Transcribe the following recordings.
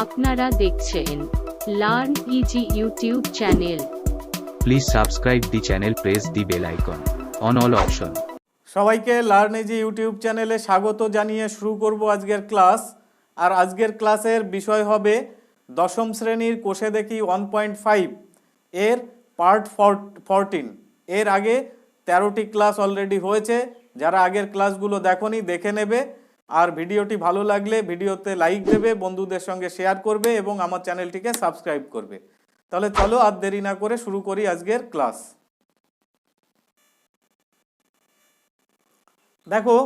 আপনারা দেখছেন learn easy YouTube channel. Please subscribe the channel, press the bell icon on all option. সবাইকে learn easy YouTube চ্যানেলে স্বাগত জানিয়ে শুরু করব আজকের ক্লাস। আর আজকের ক্লাসের বিষয় হবে দশম শ্রেণীর কোষে দেখি 1.5 এর পার্ট 14। এর আগে 13টি ক্লাস অলরেডি হয়েছে। যারা আগের ক্লাসগুলো দেখোনি দেখে নেবে। আর ভিডিওটি ভালো লাগলে ভিডিওতে লাইক দেবে, বন্ধুদের সঙ্গে শেয়ার করবে এবং আমার চ্যানেলটিকে সাবস্ক্রাইব করবে। তাহলে চলো আর দেরি না করে শুরু করি আজকের ক্লাস। দেখো,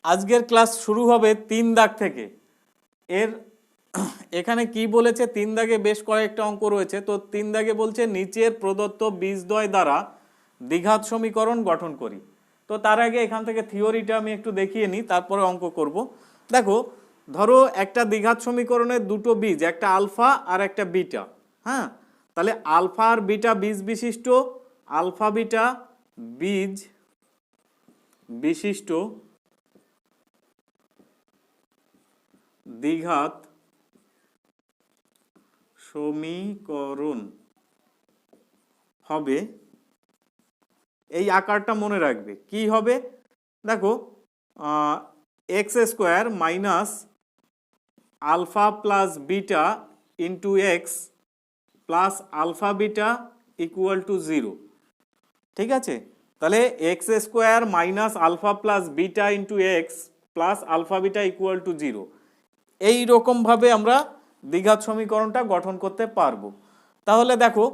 আজকের ক্লাস শুরু হবে 3 দাগ থেকে। এখানে কি বলেছে, 3 দাগে বেশ কয়েকটা অঙ্ক রয়েছে। তো 3 দাগে বলছে নিচের প্রদত্ত বীজদ্বয় দ্বারা দ্বিঘাত সমীকরণ গঠন করি। তো তার আগে এখান থেকে থিওরিটা আমি একটু দেখিয়ে নিই, তারপরে অঙ্ক করব। দেখো, ধরো একটা দ্বিঘাত সমীকরণের দুটো বীজ, একটা আলফা আর একটা বিটা। হ্যাঁ, তাহলে আলফা আর বিটা বীজ বিশিষ্ট, আলফা বিটা বীজ বিশিষ্ট দ্বিঘাত সমীকরণ হবে। এই আকারটা মনে রাখবে। কি হবে? দেখো, x square minus alpha plus beta into x plus alpha beta equal to 0। ঠিক আছে, তাহলে x square minus alpha plus beta into x plus alpha beta equal to 0। এইরকমভাবে আমরা দ্বিঘাত সমীকরণটা গঠন করতে পারবো। তাহলে দেখো,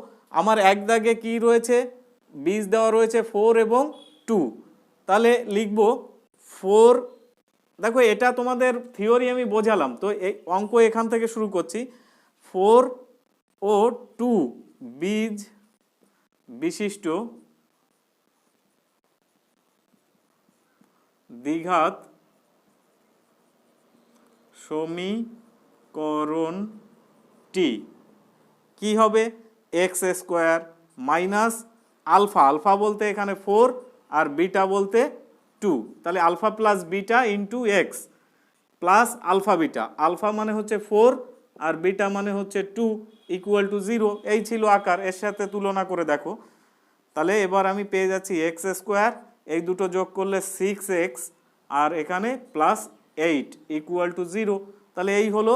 আমার এক দাগে কি রয়েছে, বীজ দেওয়া রয়েছে 4 এবং 2। তাহলে লিখব 4। দেখো, এটা তোমাদের থিওরি আমি বোঝালাম, তো এই অঙ্ক এখান থেকে শুরু করছি। 4 ও 2 বীজ বিশিষ্ট দ্বিঘাত সমীকরণটি কি হবে? X square minus alpha, alpha বলতে এখানে 4 আর বিটা বলতে 2। তাহলে alpha plus beta into x plus alpha beta, alpha মানে হচ্ছে 4 আর বিটা মানে হচ্ছে 2 ইকুয়াল টু 0। এই ছিল আকার, এর সাথে তুলনা করে দেখো। তাহলে এবার আমি পেয়ে যাচ্ছি এক্স স্কোয়ার, এই দুটো যোগ করলে 6x আর এখানে প্লাস 8 ইকুয়াল টু 0। তাহলে এই হলো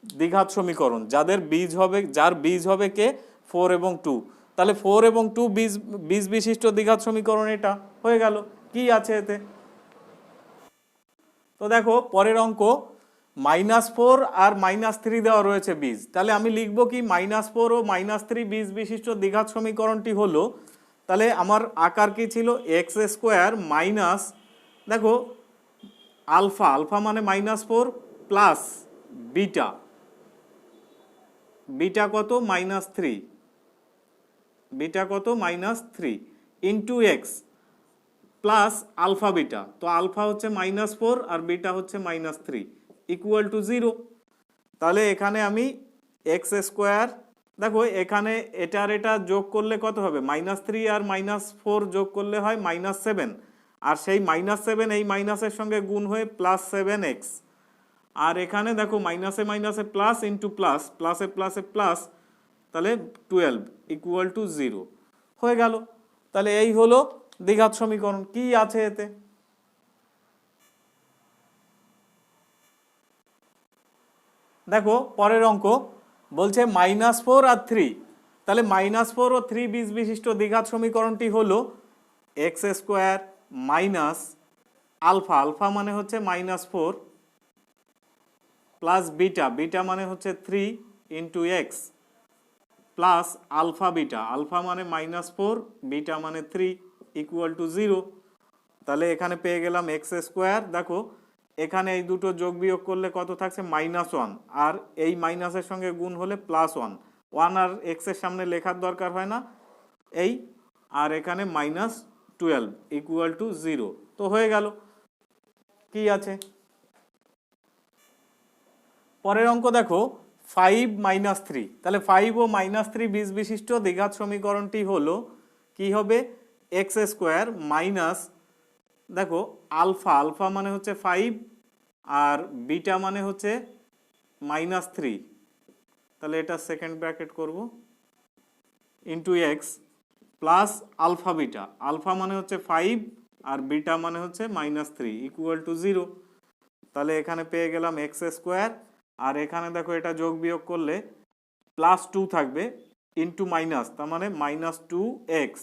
দ্বিঘাত সমীকরণ, যার বীজ হবে কে 4 এবং 2। তাহলে 4 এবং 2 বীজ বিশিষ্ট দ্বিঘাত সমীকরণ এটা হয়ে গেল। কি আছে এতে? তো দেখো, পরের অঙ্ক -4 আর -3 দেওয়া রয়েছে বীজ। তাহলে আমি লিখব কি, -4 ও -3 বীজ বিশিষ্ট দ্বিঘাত সমীকরণটি হলো, তাহলে আমার আকার কি ছিল, এক্স স্কোয়ার মাইনাস, দেখো আলফা, আলফা মানে -4 প্লাস বিটা, বিটা কত -3, বিটা কত -3 into x plus alpha beta. তো আলফা হচ্ছে -4 আর বিটা হচ্ছে -3 ইকুয়াল টু 0। তাহলে এখানে আমি এক্স স্কোয়ার, দেখো এখানে এটা যোগ করলে কত হবে, -3 আর -4 যোগ করলে হয় -7, আর সেই -7 এই মাইনাসের সঙ্গে গুণ হয়ে +7x। আর এখানে দেখো মাইনাসে মাইনাসে প্লাস ইন্টু প্লাস, প্লাসে প্লাসে প্লাস, তাহলে 12 ইকুয়াল টু 0 হয়ে গেল। তাহলে এই হলো দ্বিঘাত সমীকরণ। কি আছে এতে? দেখো, পরের অঙ্ক বলছে -4 আর 3। তাহলে -4 ও 3 বীজ বিশিষ্ট দ্বিঘাত সমীকরণটি হলো x square minus alpha, alpha মানে হচ্ছে -4 প্লাস বিটা, বিটা মানে হচ্ছে 3 into x plus alpha beta, alpha মানে -4 বিটা মানে 3 ইকুয়াল টু 0। তাহলে এখানে পেয়ে গেলাম এক্স স্কোয়ার। দেখো, এখানে এই দুটো যোগ বিয়োগ করলে কত থাকছে, -1, আর এই মাইনাসের সঙ্গে গুণ হলে +1, 1 আর এক্স এর সামনে লেখার দরকার হয় না, এই, আর এখানে -12 ইকুয়াল টু 0। তো হয়ে গেল। কি আছে পরের অঙ্ক? দেখো 5 - 3। তাহলে 5 ও -3 বীজ বিশিষ্ট দ্বিঘাত সমীকরণটি হলো, কি হবে, এক্স স্কোয়ার মাইনাস, দেখো আলফা, আলফা মানে হচ্ছে 5 আর বিটা মানে হচ্ছে -3, তাহলে এটা সেকেন্ড ব্র্যাকেট করব, into x plus alpha beta, alpha মানে হচ্ছে 5 আর বিটা মানে হচ্ছে -3 ইকুয়াল টু 0। তাহলে এখানে পেয়ে গেলাম এক্স স্কোয়ার, আর এখানে দেখো এটা যোগ বিয়োগ করলে +2 থাকবে ইন্টু মাইনাস, তার মানে -2x,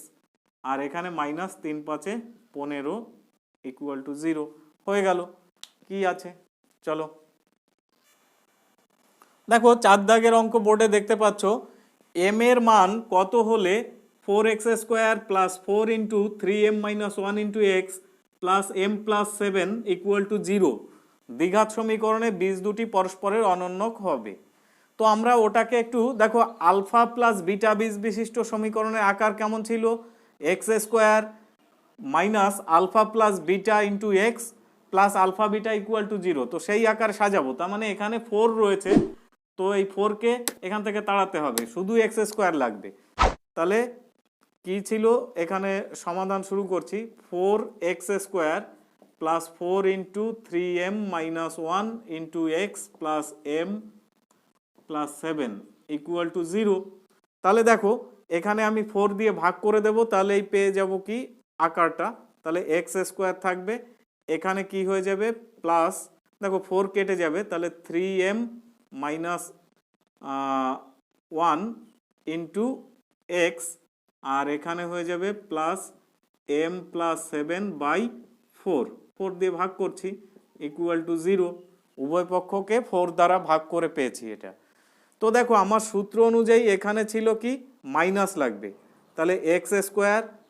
আর এখানে -3 5 15 ইকুয়াল টু 0 হয়ে গেল। কি আছে চলো দেখো 4 দাগের অঙ্ক বোর্ডে দেখতে পাচ্ছ m এর মান কত হলে 4x² plus 4 into 3m minus 1 into x plus m plus 7 equal to 0 দ্বিঘাত সমীকরণে বীজ দুটি পরস্পরের অনন্যক হবে। তো আমরা ওটাকে একটু দেখো আলফা প্লাস বিটা বীজ বিশিষ্ট সমীকরণের আকার কেমন ছিল, x² minus alpha plus beta into x plus alpha beta equal to 0। তো সেই আকার সাজাবো, তার মানে এখানে 4 রয়েছে, তো এই 4কে এখান থেকে তাড়াতে হবে, শুধু x² লাগবে। তাহলে কি ছিল, এখানে সমাধান শুরু করছি, 4x² plus 4 into 3m minus 1 into x plus m plus 7 equal to 0। তাহলে দেখো এখানে আমি 4 দিয়ে ভাগ করে দেব, তাহলে এই পেয়ে যাব কি আকারটা, তাহলে x² থাকবে, এখানে কি হয়ে যাবে প্লাস, দেখো 4 কেটে যাবে, তাহলে 3m মাইনাস 1 ইন্টু এক্স, আর এখানে হয়ে যাবে প্লাস m প্লাস 7/4, 4 দিয়ে ভাগ করছি ইকুয়াল টু 0, উভয় পক্ষকে 4 দ্বারা ভাগ করে পেয়েছি এটা। তো দেখো আমার সূত্র অনুযায়ী এখানে ছিল কি মাইনাস লাগবে, তাহলে x²,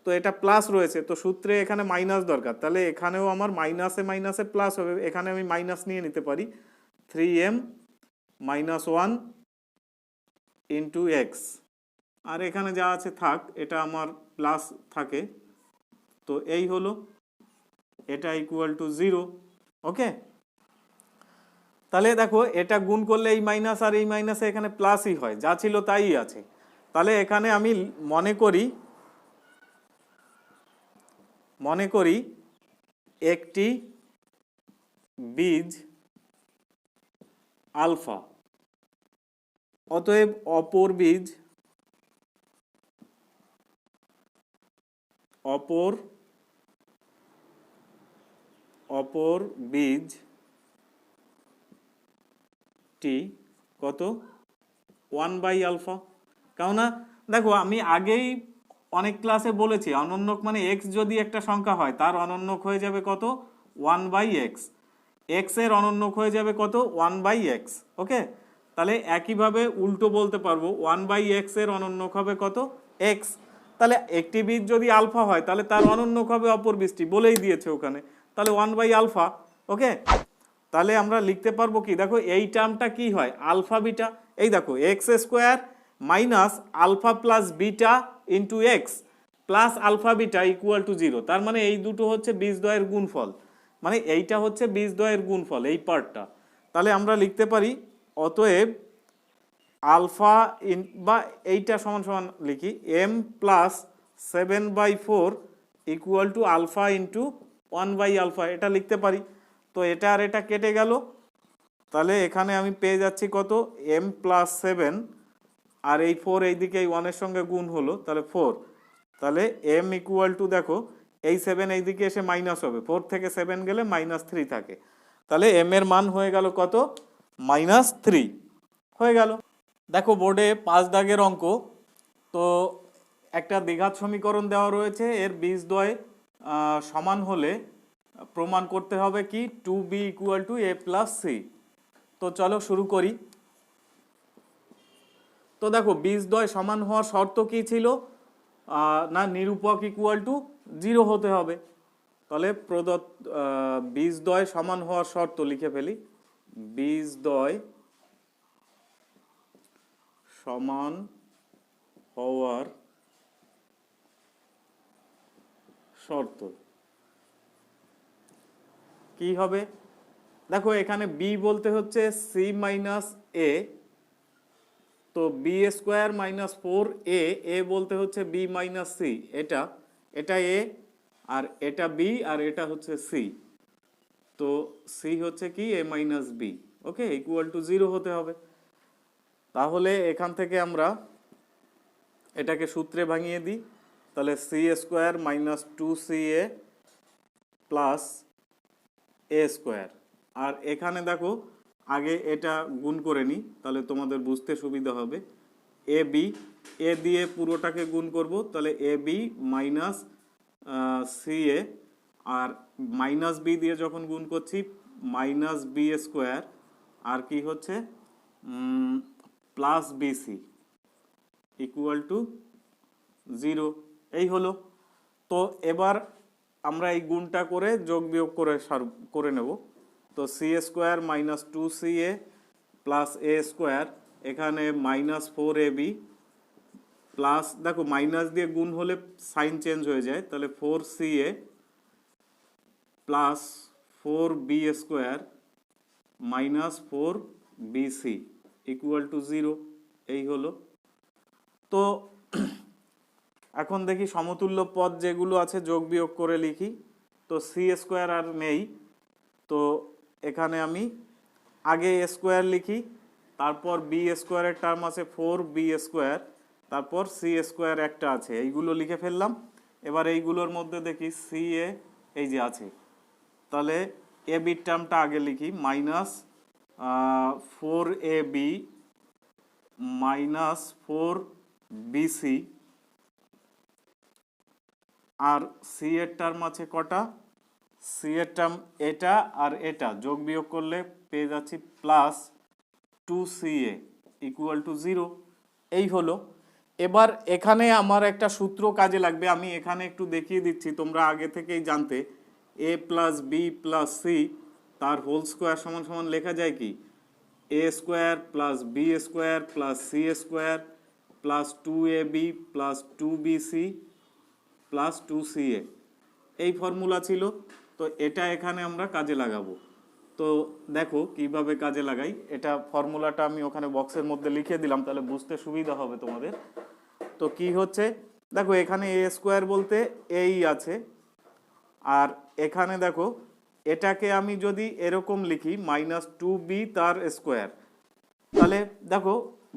তো এটা প্লাস রয়েছে, তো সূত্রে এখানে মাইনাস দরকার, তাহলে এখানেও আমার মাইনাসে মাইনাসে প্লাস হবে, এখানে আমি মাইনাস নিয়ে নিতে পারি, 3m মাইনাস 1 ইন্টু এক্স, আর এখানে যা আছে থাক, এটা আমার প্লাস থাকে, তো এই হলো, এটা ইকুয়াল টু 0। ওকে, তাহলে দেখো এটা গুণ করলে এই মাইনাস আর এই মাইনাসে এখানে প্লাসই হয়, যা ছিল তাই আছে। তাহলে এখানে আমি মনে করি একটি বীজ আলফা, অতএব অপর বীজটি কত 1/আলফা। কেননা দেখো আমি আগেই অনেক ক্লাসে বলেছি অনন্যক মানে এক্স যদি একটা সংখ্যা হয় তার অনন্যক হয়ে যাবে কত 1/x, এক্স এর অনন্যক হয়ে যাবে কত 1/x। ওকে, তাহলে একইভাবে উল্টো বলতে পারবো 1/x এর অনন্যক হবে কত x। তাহলে একটি বীজ যদি আলফা হয় তাহলে তার অনন্যক হবে অপর বীজটি, বলেই দিয়েছে ওখানে, তাহলে 1/আলফা। ওকে, তাহলে আমরা লিখতে পারবো কি, দেখো এই টার্মটা কি হয় আলফা বিটা, এই দেখো x² minus alpha plus beta into x plus alpha beta equal to 0, তার মানে এই দুটো হচ্ছে বীজদ্বয়ের গুণফল, মানে এইটা হচ্ছে বীজদ্বয়ের গুণফল এই পার্টটা। তাহলে আমরা লিখতে পারি অতএব আলফা বা এইটা সমান সমান লিখি m plus 7/4 equal to alpha into 1/আলফা, এটা লিখতে পারি। তো এটা আর এটা কেটে গেল, তাহলে এখানে আমি পেয়ে যাচ্ছি কত m প্লাস 7, আর এই 4 এইদিকে এই 1 এর সঙ্গে গুণ হলো, তাহলে 4, তাহলে m ইকুয়াল টু দেখো এই 7 এইদিকে এসে মাইনাস হবে, 4 থেকে 7 গেলে -3 থাকে, তাহলে m এর মান হয়ে গেল কত -3 হয়ে গেল। দেখো বোর্ডে 5 দাগের অঙ্ক, তো একটা দ্বিঘাত সমীকরণ দেওয়া রয়েছে, এর বীজদ্বয় সমান হলে প্রমাণ করতে হবে কি 2b equal to a plus c. তো চলো শুরু করি। তো দেখো বীজদ্বয় সমান হওয়ার শর্ত কি ছিল, না নিরূপক ইকুয়াল টু 0 হতে হবে। তাহলে প্রদত্ত বীজদ্বয় সমান হওয়ার শর্ত লিখে ফেলি, বীজদ্বয় সমান হওয়ার শর্ত কি হবে, দেখো এখানে b বলতে হচ্ছে c মাইনাস a, তো b² মাইনাস 4a, a বলতে হচ্ছে b মাইনাস c, এটা a আর এটা b আর এটা হচ্ছে c, তো c হচ্ছে কি a minus b। Okay, equal to 0 হতে হবে। তাহলে এখান থেকে আমরা এটাকে সূত্রে ভাঙিয়ে দিই, তাহলে c square minus 2ca plus a square. আর এখানে দেখো আগে এটা গুণ করে নিই, তাহলে তোমাদের বুঝতে সুবিধা হবে। এ বি, এ দিয়ে পুরোটাকে গুণ করব, তাহলে A B minus C A, R minus B দিয়ে যখন গুণ করছি মাইনাস বি স্কোয়ার, আর কি হচ্ছে প্লাস বিসি ইকুয়াল টু 0। এই হলো। তো এবার আমরা এই গুণটা করে যোগ বিয়োগ করে নেব। তো c square minus 2ca plus a square, এখানে মাইনাস 4ab প্লাস, দেখো মাইনাস দিয়ে গুণ হলে সাইন চেঞ্জ হয়ে যায়, তাহলে 4ca plus 4b square minus 4bc equal to 0। এই হলো। তো এখন দেখি সমতুল্য পদ যেগুলো আছে যোগ বিয়োগ করে লিখি। তো সি স্কোয়ার আর নেই, তো এখানে আমি আগে এ স্কোয়ার লিখি, তারপর বি স্কোয়ারের টার্ম আছে 4b স্কোয়ার, তারপর সি স্কোয়ার একটা আছে, এইগুলো লিখে ফেললাম। এবার এইগুলোর মধ্যে দেখি সি এ এই যে আছে, তাহলে এ বির টার্মটা আগে লিখি, মাইনাস 4ab মাইনাস 4bc, আর সি এর টার্ম আছে কটা, সি এর টার্ম এটা আর এটা যোগ বিয়োগ করলে পেয়ে যাচ্ছি প্লাস 2ca ইকুয়াল টু 0। এই হলো। এবার এখানে আমার একটা সূত্র কাজে লাগবে, আমি এখানে একটু দেখিয়ে দিচ্ছি, তোমরা আগে থেকেই জানতে। A plus b plus c তার হোল স্কোয়ার সমান সমান লেখা যায় কি, a square plus b square plus c square plus 2ab plus 2bc plus 2ca, এই ফর্মুলা ছিল। তো এটা এখানে আমরা কাজে লাগাবো। তো দেখো কিভাবে কাজে লাগাই, এটা ফর্মুলাটা আমি ওখানে বক্সের মধ্যে লিখে দিলাম, তাহলে বুঝতে সুবিধা হবে তোমাদের। তো কি হচ্ছে, দেখো এখানে এ স্কোয়ার বলতে এই আছে, আর এখানে দেখো এটাকে আমি যদি এরকম লিখি মাইনাস 2b তার স্কোয়ার, তাহলে দেখো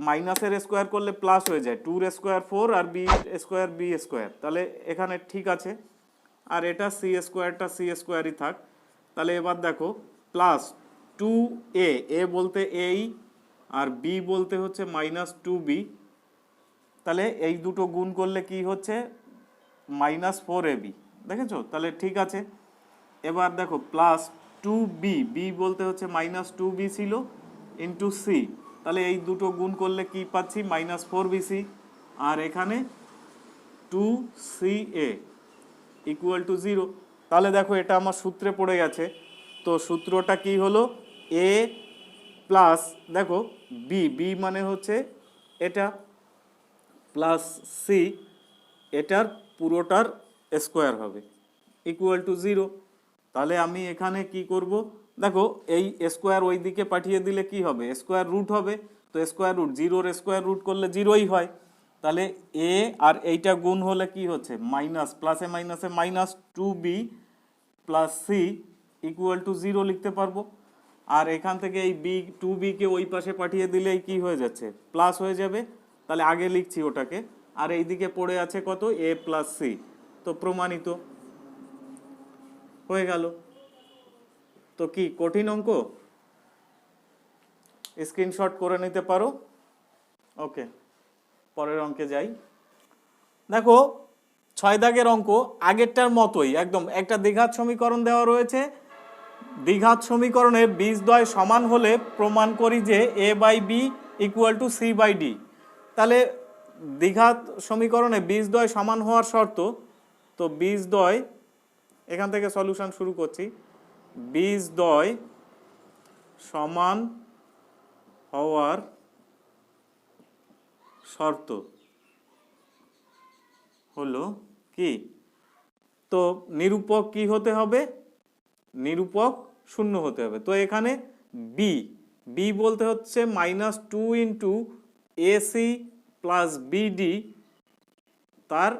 মাইনাসের স্কোয়ার করলে প্লাস হয়ে যায়, 2 স্কোয়ার 4 আর বি স্কোয়ার বি স্কোয়ার, তাহলে এখানে ঠিক আছে। আর এটা সি স্কোয়ারটা সি স্কোয়ারই থাক। তাহলে এবার দেখো প্লাস 2a, এ বলতে এই আর বি বলতে হচ্ছে মাইনাস 2b, তাহলে এই দুটো গুণ করলে কি হচ্ছে মাইনাস 4ab, দেখেছো, তাহলে ঠিক আছে। এবার দেখো প্লাস 2b, বি বলতে হচ্ছে মাইনাস 2b ছিল ইন্টু সি, তাহলে এই দুটো গুণ করলে কি পাচ্ছি মাইনাস 4bc, আর এখানে 2ca ইকুয়াল টু 0। তাহলে দেখো এটা আমার সূত্রে পড়ে গেছে। তো সূত্রটা কি হলো, এ প্লাস দেখো বি, বি মানে হচ্ছে এটা, প্লাস সি এটার পুরোটার স্কোয়ার হবে ইকুয়াল টু 0। তাহলে আমি এখানে কি করব, দেখো এই স্কোয়ার ওই দিকে পাঠিয়ে দিলে কি হবে, স্কোয়ার রুট হবে। তো স্কোয়ার রুট, 0-র স্কোয়ার রুট করলে 0ই হয়, তাহলে এ আর এইটা গুণ হলে কি হচ্ছে মাইনাস, প্লাসে মাইনাসে minus 2b plus c equal to 0 লিখতে পারবো। আর এখান থেকে এই বি 2b কে ওই পাশে পাঠিয়ে দিলেই কি হয়ে যাচ্ছে প্লাস হয়ে যাবে, তাহলে আগে লিখছি ওটাকে। আর এইদিকে পড়ে আছে কত, এ প্লাস সি, তো প্রমাণিত হয়ে গেল। তো কি কঠিন অঙ্ক, স্ক্রিনশট করে নিতে পারো। ওকে, পরের অঙ্কে যাই। দেখো 6 দাগের অঙ্ক আগেরটার মতোই একদম, একটা দ্বিঘাত সমীকরণ দেওয়া রয়েছে। দ্বিঘাত সমীকরণে বীজদ্বয় সমান হলে প্রমাণ করি যে a by b equal to c by d. তাহলে দ্বিঘাত সমীকরণে বীজদ্বয় সমান হওয়ার শর্ত, তো বীজদ্বয় এখান থেকে সলিউশন শুরু করছি। বীজদ্বয় সমান হওয়ার শর্ত হলো কি, তো নিরূপক কি হতে হবে, নিরূপক শূন্য হতে হবে। তো এখানে বি, বি বলতে হচ্ছে minus 2 into AC plus BD তার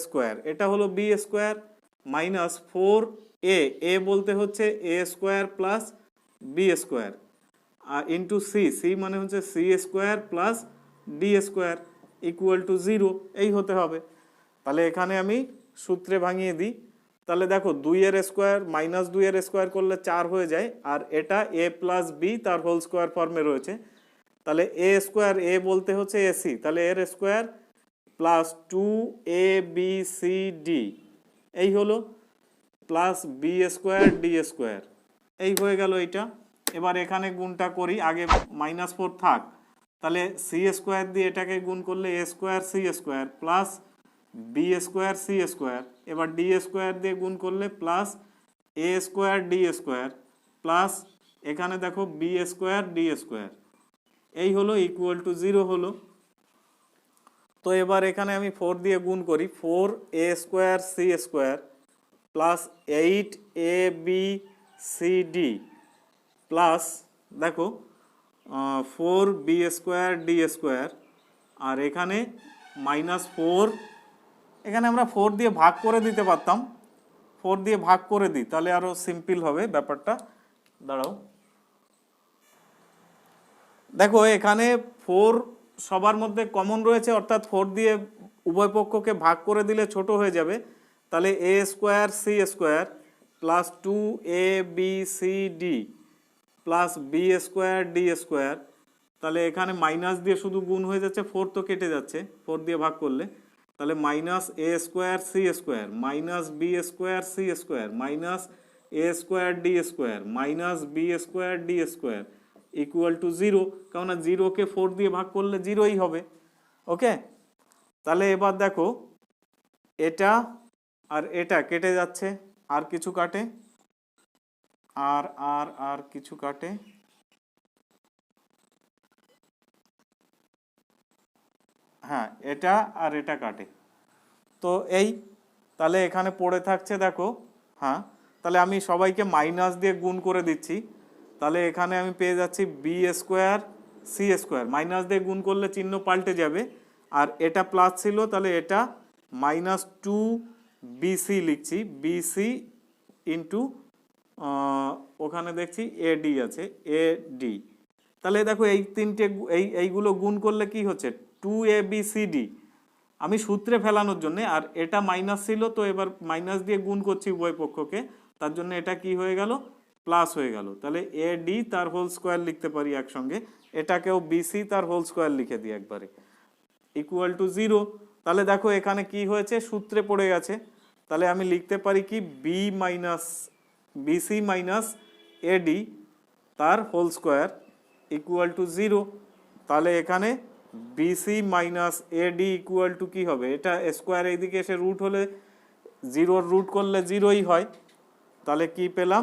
স্কোয়ার, এটা হলো b square, minus 4 a, a বলতে হচ্ছে a square plus b square, into c, c মানে হচ্ছে c square plus d square equal to 0, এই হতে হবে। তাহলে এখানে আমি সূত্রে ভাঙিয়ে দিই। তাহলে দেখো 2 এর স্কোয়ার মাইনাস 2 এর স্কোয়ার করলে 4 হয়ে যায়, আর এটা এ প্লাস বি তার হোল স্কোয়ার ফর্মে রয়েছে। তাহলে এ স্কোয়ার, এ বলতে হচ্ছে এসি, তাহলে এর স্কোয়ার প্লাস 2abcd এই হলো, plus b square d square, এই হয়ে গেল এইটা। এবার এখানে গুণটা করি, আগে -4 থাক, তাহলে সি স্কোয়ার দিয়ে এটাকে গুণ করলে a square c square plus b square c square, এবার ডি স্কোয়ার দিয়ে গুণ করলে plus a square d square plus এখানে দেখো বি স্কোয়ার ডি স্কোয়ার, এই হলো ইকুয়াল টু 0 হলো। তো এবার এখানে আমি 4 দিয়ে গুণ করি, 4a square c square plus 8abcd plus দেখো 4b স্কোয়ার ডি স্কোয়ার, আর এখানে -4, এখানে আমরা 4 দিয়ে ভাগ করে দিতে পারতাম, 4 দিয়ে ভাগ করে দিই তাহলে আরও সিম্পল হবে ব্যাপারটা। দাঁড়াও, দেখো এখানে 4 সবার মধ্যে কমন রয়েছে, অর্থাৎ 4 দিয়ে উভয় পক্ষকে ভাগ করে দিলে ছোট হয়ে যাবে। তাহলে a square c square plus 2abcd plus b square d square, তাহলে এখানে মাইনাস দিয়ে শুধু গুণ হয়ে যাচ্ছে, 4 তো কেটে যাচ্ছে 4 দিয়ে ভাগ করলে, তাহলে minus a square c square minus b square c square minus a square d square minus b square d square equal to 0, কেননা 0কে 4 দিয়ে ভাগ করলে 0ই হবে। ওকে, তাহলে এবার দেখো এটা আর এটা কেটে যাচ্ছে, আর কিছু কাটে, আর কিছু কাটে, হ্যাঁ এটা আর এটা কাটে, তো এই তাহলে এখানে পড়ে থাকছে দেখো, হ্যাঁ তাহলে আমি সবাইকে মাইনাস দিয়ে গুণ করে দিচ্ছি, তাহলে এখানে আমি পেয়ে যাচ্ছি b square c square, minus দিয়ে গুণ করলে চিহ্ন পাল্টে যাবে, আর এটা প্লাস ছিল তাহলে এটা -2bc লিখছি, বিসি ইন্টু ওখানে দেখছি এডি আছে, এডি। তাহলে দেখো এই তিনটে এইগুলো গুণ করলে কি হচ্ছে 2abcd, আমি সূত্রে ফেলানোর জন্য, আর এটা মাইনাস ছিল তো এবার মাইনাস দিয়ে গুণ করছি উভয় পক্ষকে, তার জন্য এটা কি হয়ে গেল প্লাস হয়ে গেল। তাহলে এডি তার হোল স্কোয়ার লিখতে পারি একসঙ্গে, এটাকেও বিসি তার হোল স্কোয়ার লিখে দিই একবারে ইকুয়াল টু 0। তাহলে দেখো এখানে কি হয়েছে সূত্রে পড়ে গেছে, তাহলে আমি লিখতে পারি কি বিসি মাইনাস এডি তার হোল স্কোয়ার ইকুয়াল টু 0। তাহলে এখানে BC minus AD equal to কী হবে, এটা স্কোয়ার এইদিকে এসে রুট হলে 0 রুট করলে 0ই হয়, তাহলে কি পেলাম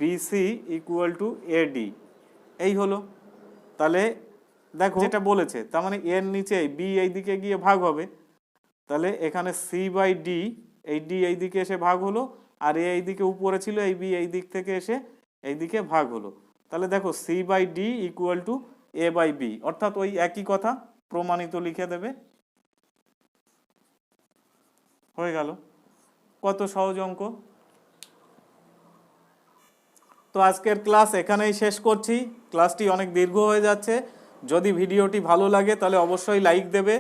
বিসি ইকুয়াল টু এডি, এই হলো। তাহলে দেখো যেটা বলেছে তার মানে এর নিচে বি এইদিকে গিয়ে ভাগ হবে, তাহলে এখানে সি বাই ডি, এই ডি এইদিকে এসে ভাগ হলো, আর এ এইদিকে উপরে ছিল, এই বি এই দিক থেকে এসে এইদিকে ভাগ হলো, তাহলে দেখো c by d equal to a by b, অর্থাৎ ওই একই কথা, প্রমাণিত লিখে দেবে, হয়ে গেল। কত সহজ অঙ্ক। তো আজকের ক্লাস এখানেই শেষ করছি, ক্লাসটি অনেক দীর্ঘ হয়ে যাচ্ছে, যদি ভিডিওটি ভালো লাগে তাহলে অবশ্যই লাইক দেবে,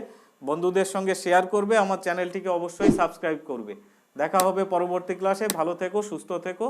বন্ধুদের সঙ্গে শেয়ার করবে, আমার চ্যানেলটিকে অবশ্যই সাবস্ক্রাইব করবে। দেখা হবে পরবর্তী ক্লাসে, ভালো থেকো, সুস্থ থেকো।